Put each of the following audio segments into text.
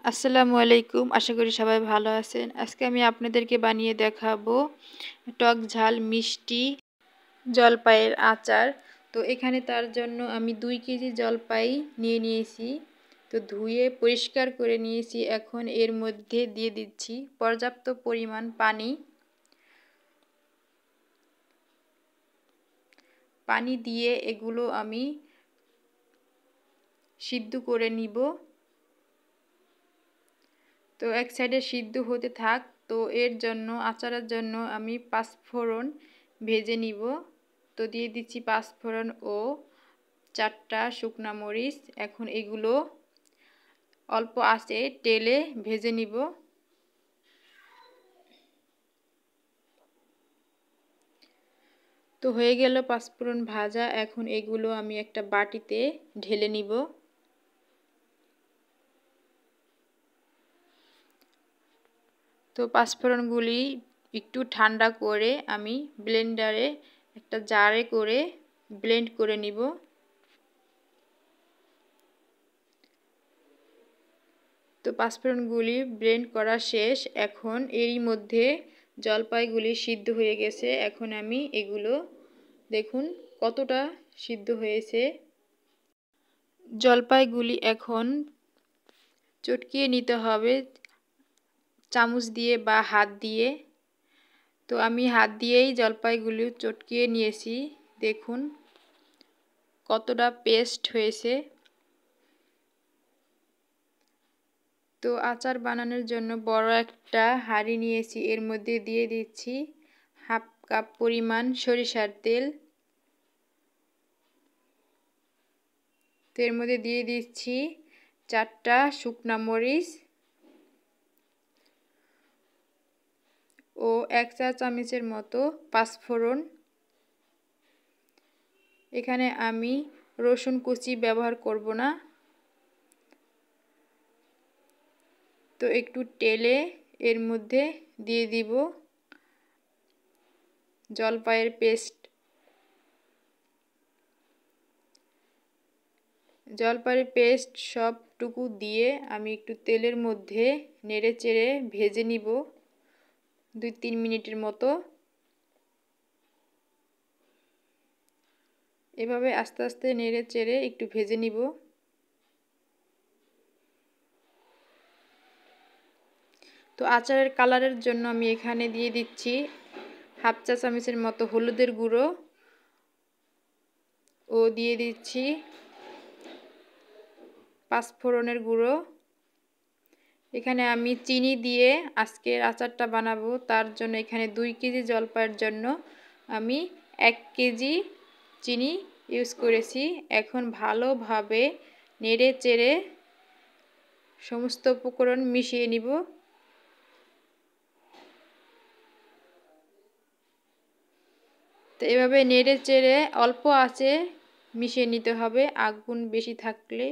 আসসালামু আলাইকুম। আশা করি সবাই ভালো আছেন। আজকে আমি আপনাদেরকে বানিয়ে দেখাবো টক ঝাল মিষ্টি জলপাইয়ের আচার। তো এখানে তার জন্য আমি 2 কেজি জলপাই নিয়েছি। তো ধুয়ে পরিষ্কার করে নিয়েছি। এখন এর মধ্যে দিয়ে দিচ্ছি পর্যাপ্ত পরিমাণ পানি। পানি দিয়ে এগুলো আমি সিদ্ধ করে নিব। তো এক সাইডে সিদ্ধ হতে থাক। তো এর জন্য আচারের জন্য আমি পাঁচফোড়ন ভেজে নিব। তো দিয়ে দিচ্ছি পাঁচফোড়ন ও 4টা শুকনা মরিচ। এখন এগুলো অল্প আঁচে তেলে ভেজে নিব। তো হয়ে গেল পাঁচফোড়ন ভাজা। এখন এগুলো আমি একটা বাটিতে ঢেলে নিব। তো পাঁচফোড়নগুলি একটু ঠান্ডা করে আমি ব্লেন্ডারে একটা জারে করে ব্লেন্ড করে নিব। তো পাঁচফোড়নগুলি ব্লেন্ড করা শেষ। এখন এরই মধ্যে জলপাইগুলি সিদ্ধ হয়ে গেছে। এখন আমি এগুলো দেখুন কতটা সিদ্ধ হয়েছে। জলপাইগুলি এখন চটকিয়ে নিতে হবে চামচ দিয়ে বা হাত দিয়ে। তো আমি হাত দিয়েই জলপাইগুলি চটকিয়ে নিয়েছি। দেখুন কতটা পেস্ট হয়েছে। তো আচার বানানোর জন্য বড় একটা হাঁড়ি নিয়েছি। এর মধ্যে দিয়ে দিচ্ছি হাফ কাপ পরিমাণ সরিষার তেল। তো এর মধ্যে দিয়ে দিচ্ছি 4টা শুকনা মরিচ ও 1 চা চামচের মতো পাঁচফোড়ন। এখানে আমি রসুন কুচি ব্যবহার করব না। তো একটু তেলে এর মধ্যে দিয়ে দিব জলপাইয়ের পেস্ট। জলপাইয়ের পেস্ট সবটুকু দিয়ে আমি একটু তেলের মধ্যে নেড়ে চেড়ে ভেজে নিব 2-3 মিনিটের মতো। এভাবে আস্তে আস্তে নেড়ে চেড়ে একটু ভেজে নিব। তো আচারের কালারের জন্য আমি এখানে দিয়ে দিচ্ছি হাফ চা চামচের মতো হলুদের গুঁড়ো ও দিয়ে দিচ্ছি পাঁচফোড়নের গুঁড়ো। এখানে আমি চিনি দিয়ে আজকের আচারটা বানাবো। তার জন্য এখানে 2 কেজি জলপাইয়ের জন্য আমি 1 কেজি চিনি ইউজ করেছি। এখন ভালোভাবে নেড়ে চেড়ে সমস্ত উপকরণ মিশিয়ে নিব। তো এভাবে নেড়ে চেড়ে অল্প আঁচে মিশিয়ে নিতে হবে। আগুন বেশি থাকলে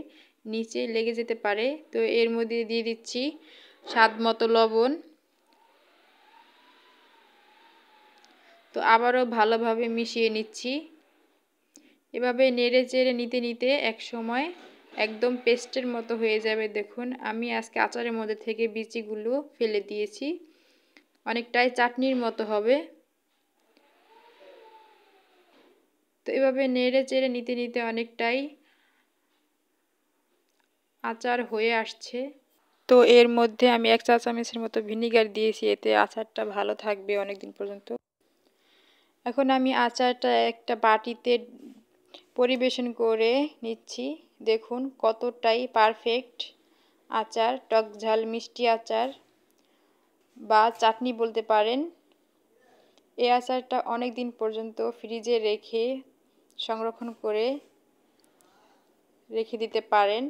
নিচে লেগে যেতে পারে। তো এর মধ্যে দিয়ে দিচ্ছি স্বাদ মতো লবণ। তো আবারও ভালোভাবে মিশিয়ে নিচ্ছি। এভাবে নেড়ে চেড়ে নিতে নিতে এক সময় একদম পেস্টের মতো হয়ে যাবে। দেখুন আমি আজকে আচারের মধ্যে থেকে বিচিগুলো ফেলে দিয়েছি। অনেকটাই চাটনির মতো হবে। তো এভাবে নেড়ে চেড়ে নিতে নিতে অনেকটাই আচার হয়ে আসছে। তো এর মধ্যে আমি 1 চা চামচের মতো ভিনিগার দিয়েছি। এতে আচারটা ভালো থাকবে অনেকদিন পর্যন্ত। এখন আমি আচারটা একটা বাটিতে পরিবেশন করে নিচ্ছি। দেখুন কতটাই পারফেক্ট আচার, টক ঝাল মিষ্টি আচার বা চাটনি বলতে পারেন। এই আচারটা অনেক দিন পর্যন্ত ফ্রিজে রেখে সংরক্ষণ করে রেখে দিতে পারেন।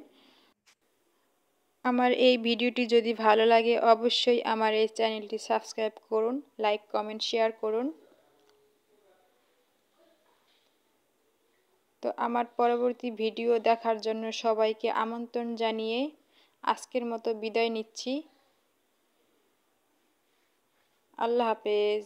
আমার এই ভিডিওটি যদি ভালো লাগে অবশ্যই আমার এই চ্যানেলটি সাবস্ক্রাইব করুন, লাইক কমেন্ট শেয়ার করুন। তো আমার পরবর্তী ভিডিও দেখার জন্য সবাইকে আমন্ত্রণ জানিয়ে আজকের মতো বিদায় নিচ্ছি। আল্লাহ হাফেজ।